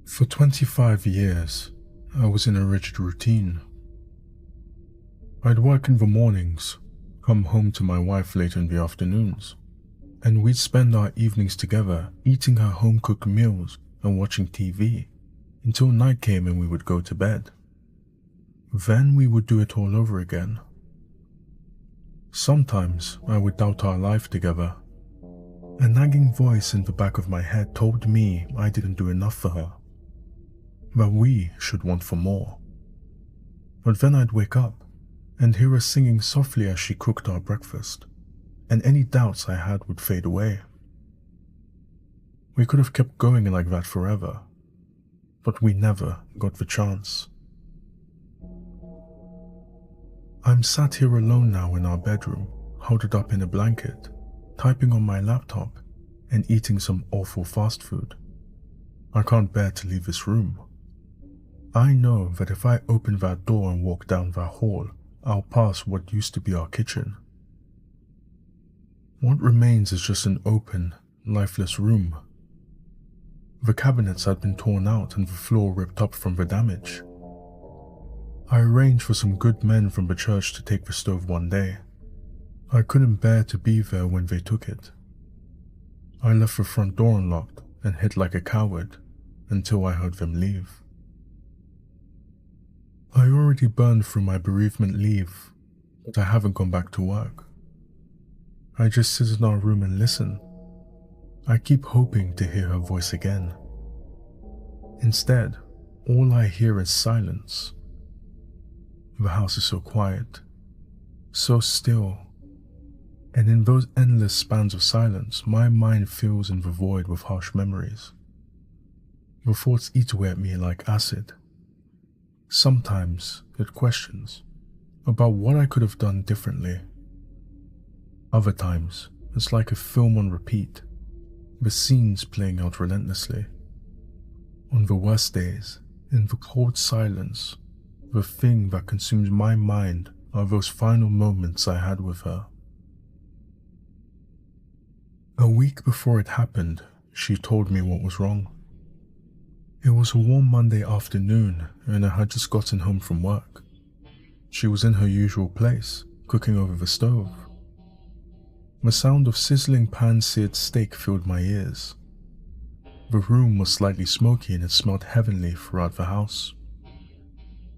For 25 years, I was in a rigid routine. I'd work in the mornings, come home to my wife late in the afternoons, and we'd spend our evenings together eating her home-cooked meals and watching TV until night came and we would go to bed. Then we would do it all over again. Sometimes I would doubt our life together. A nagging voice in the back of my head told me I didn't do enough for her, that we should want for more. But then I'd wake up and hear her singing softly as she cooked our breakfast, and any doubts I had would fade away. We could have kept going like that forever, but we never got the chance. I'm sat here alone now in our bedroom, huddled up in a blanket, typing on my laptop and eating some awful fast food. I can't bear to leave this room. I know that if I open that door and walk down that hall, I'll pass what used to be our kitchen. What remains is just an open, lifeless room. The cabinets had been torn out and the floor ripped up from the damage. I arranged for some good men from the church to take the stove one day. I couldn't bear to be there when they took it. I left the front door unlocked and hid like a coward until I heard them leave. I already burned through my bereavement leave, but I haven't gone back to work. I just sit in our room and listen. I keep hoping to hear her voice again. Instead, all I hear is silence. The house is so quiet, so still, and in those endless spans of silence, my mind fills in the void with harsh memories. The thoughts eat away at me like acid. Sometimes it questions about what I could have done differently. Other times, it's like a film on repeat, the scenes playing out relentlessly. On the worst days, in the cold silence, the thing that consumes my mind are those final moments I had with her. A week before it happened, she told me what was wrong. It was a warm Monday afternoon and I had just gotten home from work. She was in her usual place, cooking over the stove. The sound of sizzling pan-seared steak filled my ears. The room was slightly smoky and it smelled heavenly throughout the house.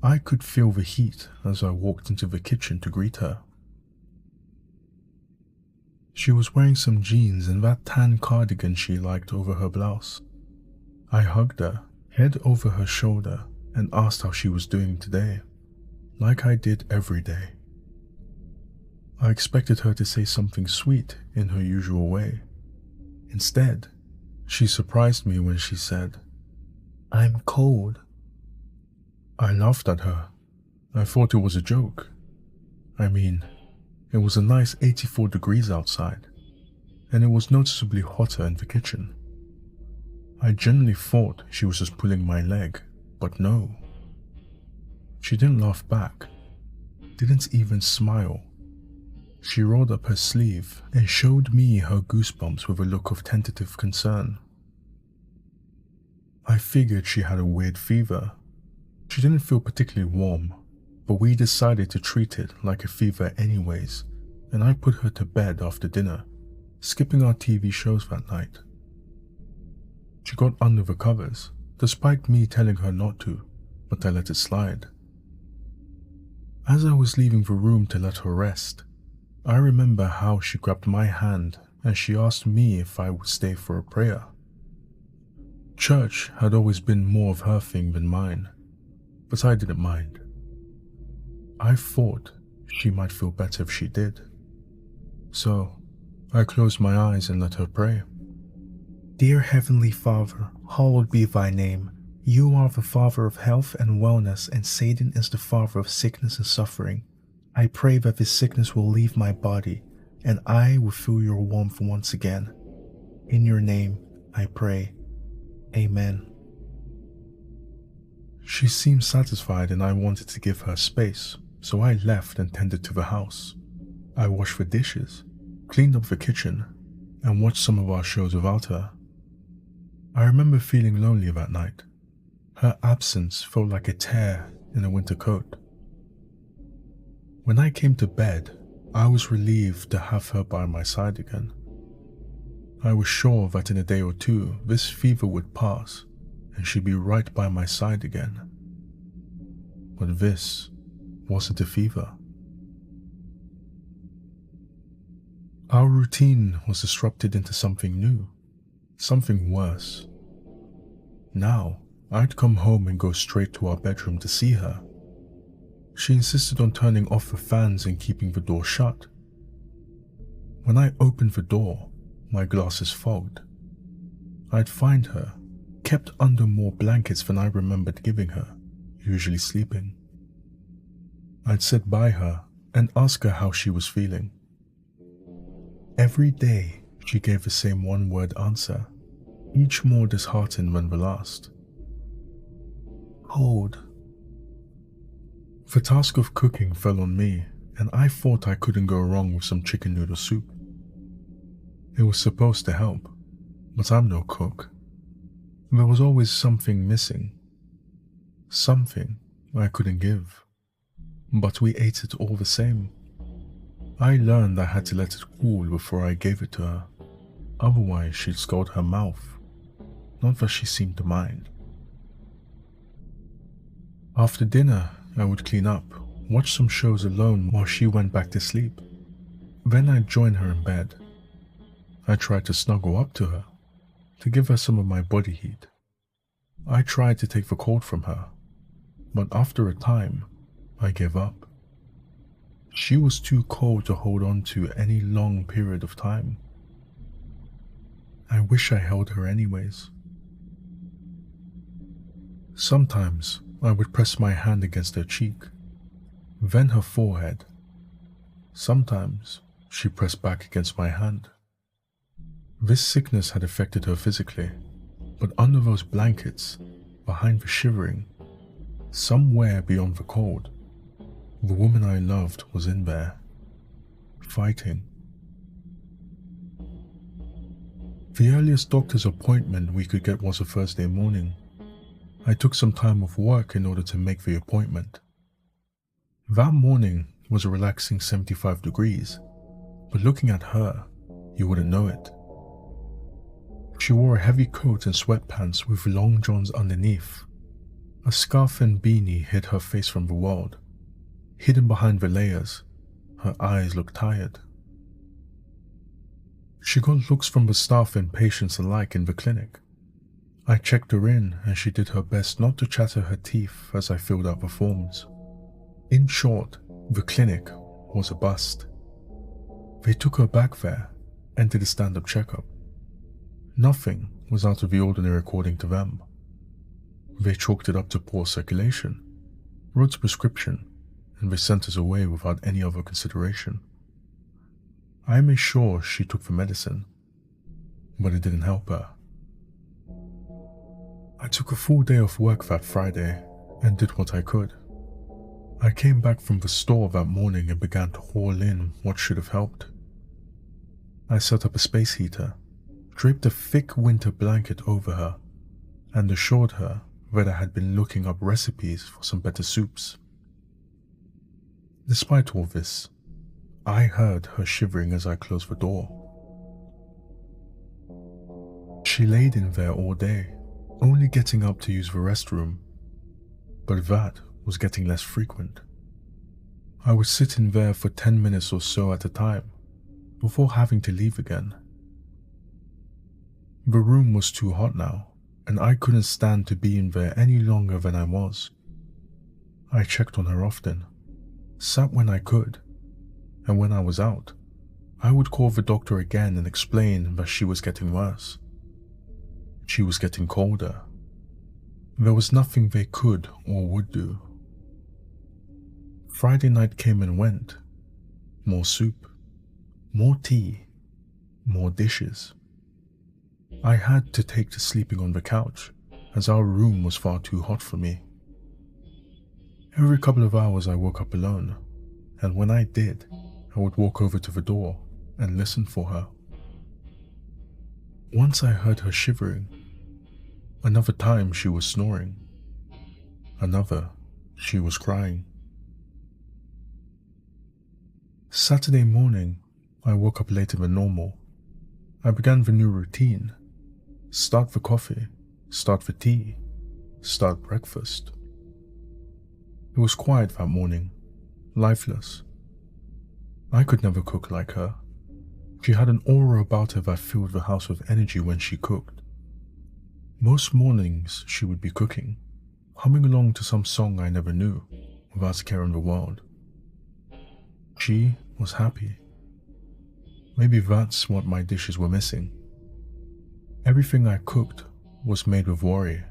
I could feel the heat as I walked into the kitchen to greet her. She was wearing some jeans and that tan cardigan she liked over her blouse. I hugged her, head over her shoulder, and asked how she was doing today, like I did every day. I expected her to say something sweet in her usual way. Instead, she surprised me when she said, "I'm cold." I laughed at her. I thought it was a joke. I mean, it was a nice 84 degrees outside, and it was noticeably hotter in the kitchen. I genuinely thought she was just pulling my leg, but no. She didn't laugh back, didn't even smile. She rolled up her sleeve and showed me her goosebumps with a look of tentative concern. I figured she had a weird fever. She didn't feel particularly warm, but we decided to treat it like a fever anyways, and I put her to bed after dinner, skipping our TV shows that night. She got under the covers, despite me telling her not to, but I let it slide. As I was leaving the room to let her rest, I remember how she grabbed my hand and she asked me if I would stay for a prayer. Church had always been more of her thing than mine, but I didn't mind. I thought she might feel better if she did. So, I closed my eyes and let her pray. Dear Heavenly Father, hallowed be thy name. You are the Father of health and wellness, and Satan is the father of sickness and suffering. I pray that this sickness will leave my body, and I will feel your warmth once again. In your name, I pray. Amen. She seemed satisfied and I wanted to give her space, so I left and tended to the house. I washed the dishes, cleaned up the kitchen, and watched some of our shows without her. I remember feeling lonely that night, Her absence felt like a tear in a winter coat. When I came to bed, I was relieved to have her by my side again. I was sure that in a day or two, this fever would pass and she'd be right by my side again. But this wasn't a fever. Our routine was disrupted into something new, something worse. Now, I'd come home and go straight to our bedroom to see her. She insisted on turning off the fans and keeping the door shut. When I opened the door, my glasses fogged. I'd find her, kept under more blankets than I remembered giving her, usually sleeping. I'd sit by her and ask her how she was feeling. Every day, she gave the same one-word answer, each more disheartened than the last. Cold. The task of cooking fell on me, and I thought I couldn't go wrong with some chicken noodle soup. It was supposed to help, but I'm no cook. There was always something missing. Something I couldn't give. But we ate it all the same. I learned I had to let it cool before I gave it to her. Otherwise she'd scald her mouth. Not that she seemed to mind. After dinner, I would clean up, watch some shows alone while she went back to sleep. Then I'd join her in bed. I tried to snuggle up to her, to give her some of my body heat. I tried to take the cold from her, but after a time, I gave up. She was too cold to hold on to any long period of time. I wish I held her anyways. Sometimes I would press my hand against her cheek, then her forehead. Sometimes she pressed back against my hand. This sickness had affected her physically, but under those blankets, behind the shivering, somewhere beyond the cold, the woman I loved was in there, fighting. The earliest doctor's appointment we could get was a Thursday morning. I took some time off work in order to make the appointment. That morning was a relaxing 75 degrees, but looking at her, you wouldn't know it. She wore a heavy coat and sweatpants with long johns underneath. A scarf and beanie hid her face from the world. Hidden behind the layers, her eyes looked tired. She got looks from the staff and patients alike in the clinic. I checked her in and she did her best not to chatter her teeth as I filled out the forms. In short, the clinic was a bust. They took her back there and did a stand-up checkup. Nothing was out of the ordinary according to them. They chalked it up to poor circulation, wrote a prescription, and they sent us away without any other consideration. I made sure she took the medicine, but it didn't help her. I took a full day off work that Friday and did what I could. I came back from the store that morning and began to haul in what should have helped. I set up a space heater, draped a thick winter blanket over her, and assured her that I had been looking up recipes for some better soups. Despite all this, I heard her shivering as I closed the door. She laid in there all day, only getting up to use the restroom, but that was getting less frequent. I would sit in there for 10 minutes or so at a time, before having to leave again. The room was too hot now, and I couldn't stand to be in there any longer than I was. I checked on her often, sat when I could, and when I was out, I would call the doctor again and explain that she was getting worse. She was getting colder. There was nothing they could or would do. Friday night came and went. More soup, more tea, more dishes. I had to take to sleeping on the couch, as our room was far too hot for me. Every couple of hours I woke up alone, and when I did, I would walk over to the door and listen for her. Once I heard her shivering. Another time she was snoring. Another, she was crying. Saturday morning, I woke up later than normal. I began the new routine. Start the coffee, start the tea, start breakfast. It was quiet that morning, lifeless. I could never cook like her. She had an aura about her that filled the house with energy when she cooked. Most mornings she would be cooking, humming along to some song I never knew, without a care in the world. She was happy. Maybe that's what my dishes were missing. Everything I cooked was made with worry.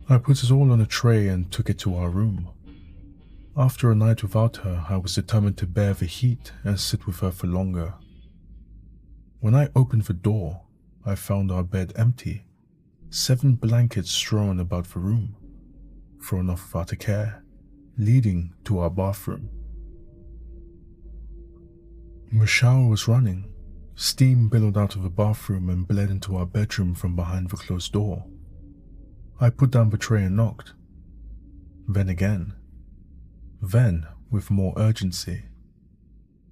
I put it all on a tray and took it to our room. After a night without her, I was determined to bear the heat and sit with her for longer. When I opened the door, I found our bed empty, 7 blankets strewn about the room, thrown off without a care, leading to our bathroom. The shower was running. Steam billowed out of the bathroom and bled into our bedroom from behind the closed door. I put down the tray and knocked. Then again. Then, with more urgency.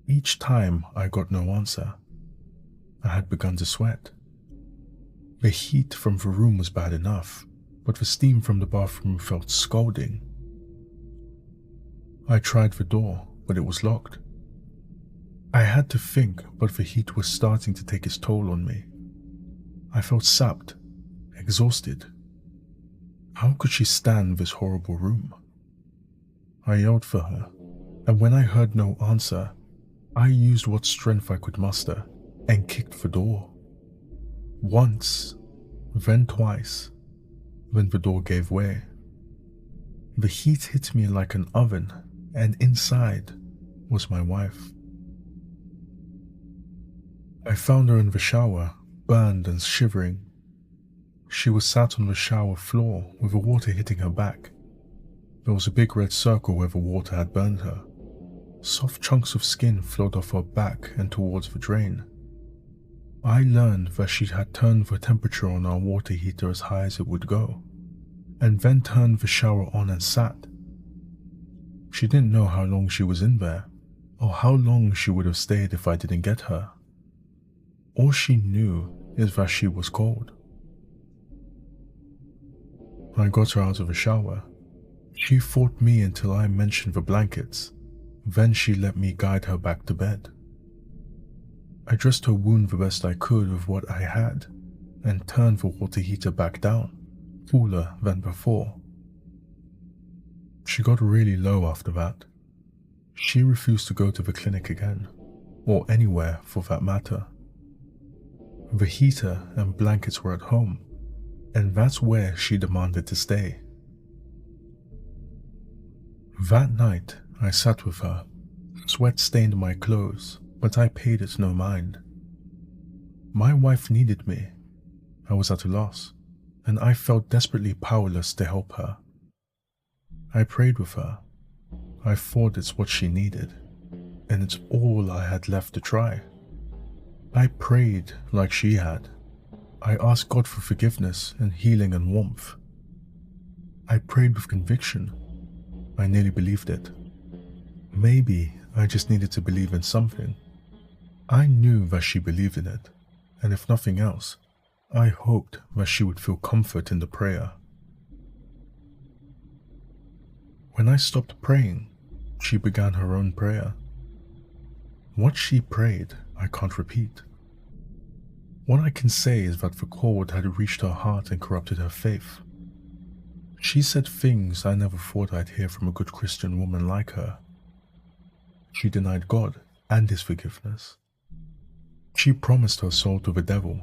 Each time I got no answer. I had begun to sweat. The heat from the room was bad enough, but the steam from the bathroom felt scalding. I tried the door, but it was locked. I had to think, but the heat was starting to take its toll on me. I felt sapped, exhausted. How could she stand this horrible room? I yelled for her, and when I heard no answer, I used what strength I could muster and kicked the door. Once, then twice, then the door gave way. The heat hit me like an oven, and inside was my wife. I found her in the shower, burned and shivering. She was sat on the shower floor with the water hitting her back. There was a big red circle where the water had burned her. Soft chunks of skin flowed off her back and towards the drain. I learned that she had turned the temperature on our water heater as high as it would go, and then turned the shower on and sat. She didn't know how long she was in there, or how long she would have stayed if I didn't get her. All she knew is that she was cold. I got her out of the shower. She fought me until I mentioned the blankets. Then she let me guide her back to bed. I dressed her wound the best I could with what I had, and turned the water heater back down, cooler than before. She got really low after that. She refused to go to the clinic again, or anywhere for that matter. The heater and blankets were at home, and that's where she demanded to stay. That night, I sat with her. Sweat stained my clothes, but I paid it no mind. My wife needed me. I was at a loss, and I felt desperately powerless to help her. I prayed with her. I thought it's what she needed, and it's all I had left to try. I prayed like she had. I asked God for forgiveness and healing and warmth. I prayed with conviction. I nearly believed it. Maybe I just needed to believe in something. I knew that she believed in it, and if nothing else, I hoped that she would feel comfort in the prayer. When I stopped praying, she began her own prayer. What she prayed, I can't repeat. What I can say is that the cold had reached her heart and corrupted her faith. She said things I never thought I'd hear from a good Christian woman like her. She denied God and His forgiveness. She promised her soul to the devil,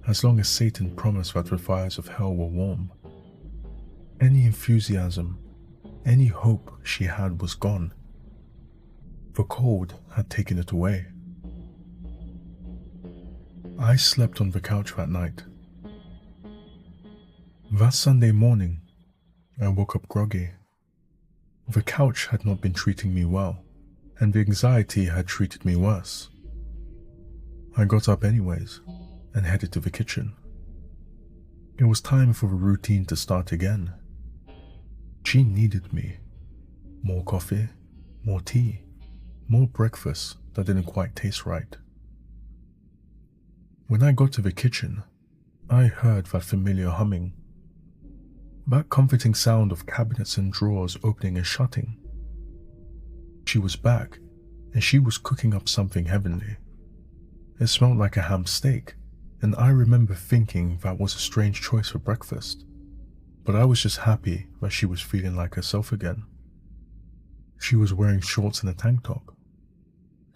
as long as Satan promised that the fires of hell were warm. Any enthusiasm, any hope she had was gone. The cold had taken it away. I slept on the couch that night. That Sunday morning, I woke up groggy. The couch had not been treating me well, and the anxiety had treated me worse. I got up anyways, and headed to the kitchen. It was time for the routine to start again. She needed me. More coffee, more tea, more breakfast that didn't quite taste right. When I got to the kitchen, I heard that familiar humming. That comforting sound of cabinets and drawers opening and shutting. She was back, and she was cooking up something heavenly. It smelled like a ham steak, and I remember thinking that was a strange choice for breakfast. But I was just happy that she was feeling like herself again. She was wearing shorts and a tank top.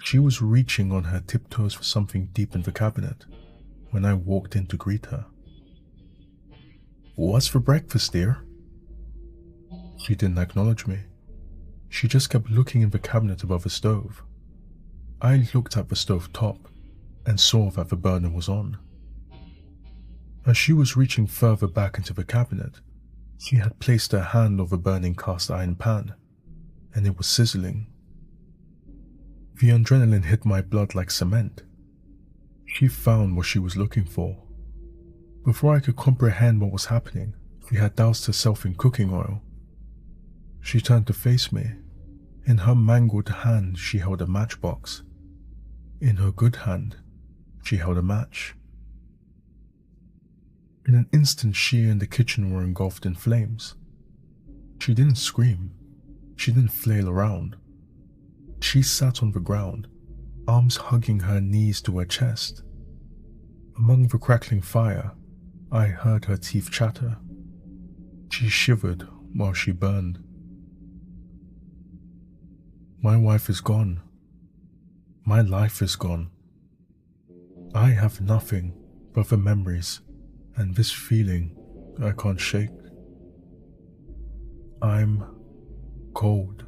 She was reaching on her tiptoes for something deep in the cabinet when I walked in to greet her. "What's for breakfast, dear?" She didn't acknowledge me. She just kept looking in the cabinet above the stove. I looked at the stove top and saw that the burner was on. As she was reaching further back into the cabinet, she had placed her hand over the burning cast iron pan, and it was sizzling. The adrenaline hit my blood like cement. She found what she was looking for. Before I could comprehend what was happening, she had doused herself in cooking oil. She turned to face me. In her mangled hand, she held a matchbox. In her good hand, she held a match. In an instant, she and the kitchen were engulfed in flames. She didn't scream. She didn't flail around. She sat on the ground, arms hugging her knees to her chest. Among the crackling fire, I heard her teeth chatter. She shivered while she burned. My wife is gone. My life is gone. I have nothing but the memories and this feeling I can't shake. I'm cold.